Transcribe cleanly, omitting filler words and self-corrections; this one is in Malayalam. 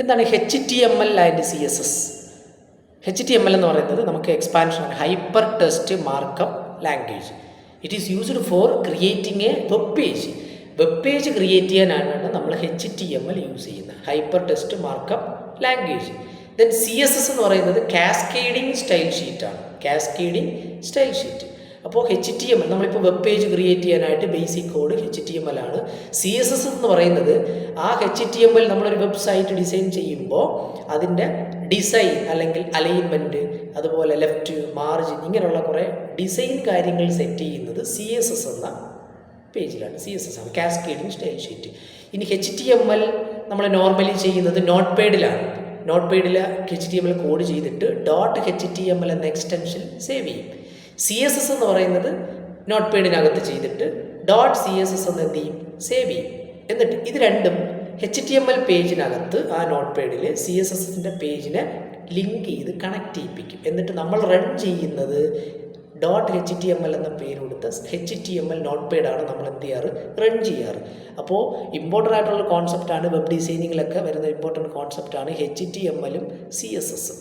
എന്താണ് HTML ആൻഡ് CSS? HTML എന്ന് പറയുന്നത് നമുക്ക് എക്സ്പാൻഷനാണ്, hyper text markup language. It is used for creating a web page. Web page create ചെയ്യാനാണ് നമ്മൾ HTML യൂസ് ചെയ്യുന്നത്, hyper text markup language. Then CSS എന്ന് പറയുന്നത് കാസ്കേഡിങ് സ്റ്റൈൽ ഷീറ്റാണ്, കാസ്കേഡിങ് സ്റ്റൈൽ ഷീറ്റ്. അപ്പോൾ HTML നമ്മളിപ്പോൾ വെബ് പേജ് ക്രിയേറ്റ് ചെയ്യാനായിട്ട് ബേസിക് കോഡ് HTML ആണ്. CSS എന്ന് പറയുന്നത് ആ HTML നമ്മളൊരു വെബ്സൈറ്റ് ഡിസൈൻ ചെയ്യുമ്പോൾ അതിൻ്റെ ഡിസൈൻ അല്ലെങ്കിൽ അലൈൻമെൻറ്റ്, അതുപോലെ ലെഫ്റ്റ് മാർജിൻ, ഇങ്ങനെയുള്ള കുറേ ഡിസൈൻ കാര്യങ്ങൾ സെറ്റ് ചെയ്യുന്നത് CSS എന്ന പേജിലാണ്. CSS ആണ് കാസ്കേഡിങ് സ്റ്റൈൽ ഷീറ്റ്. ഇനി HTML നമ്മൾ നോർമലി ചെയ്യുന്നത് നോട്ട് പാഡിലാണ്. നോട്ട് പാഡിൽ HTML കോഡ് ചെയ്തിട്ട് .html എന്ന എക്സ്റ്റൻഷൻ സേവ് ചെയ്യും. CSS എന്ന് പറയുന്നത് നോട്ട് പാഡിനകത്ത് ചെയ്തിട്ട് .css എന്ന് എന്ത് ചെയ്യും, സേവ് ചെയ്യും. എന്നിട്ട് ഇത് രണ്ടും HTML പേജിനകത്ത് ആ നോട്ട് പാഡിൽ CSSൻ്റെ പേജിനെ ലിങ്ക് ചെയ്ത് കണക്ട് ചെയ്യിപ്പിക്കും. എന്നിട്ട് നമ്മൾ റൺ ചെയ്യുന്നത് .html എന്ന പേര് കൊടുത്ത HTML നോട്ട് പാഡാണ് നമ്മൾ എന്ത് ചെയ്യാറ്, റൺ ചെയ്യാറ്. അപ്പോൾ ഇമ്പോർട്ടൻ്റ് ആയിട്ടുള്ള കോൺസെപ്റ്റാണ്, വെബ് ഡിസൈനിങ്ങിലൊക്കെ വരുന്ന ഇമ്പോർട്ടൻ്റ് കോൺസെപ്റ്റാണ് HTML ഉം CSS ഉം.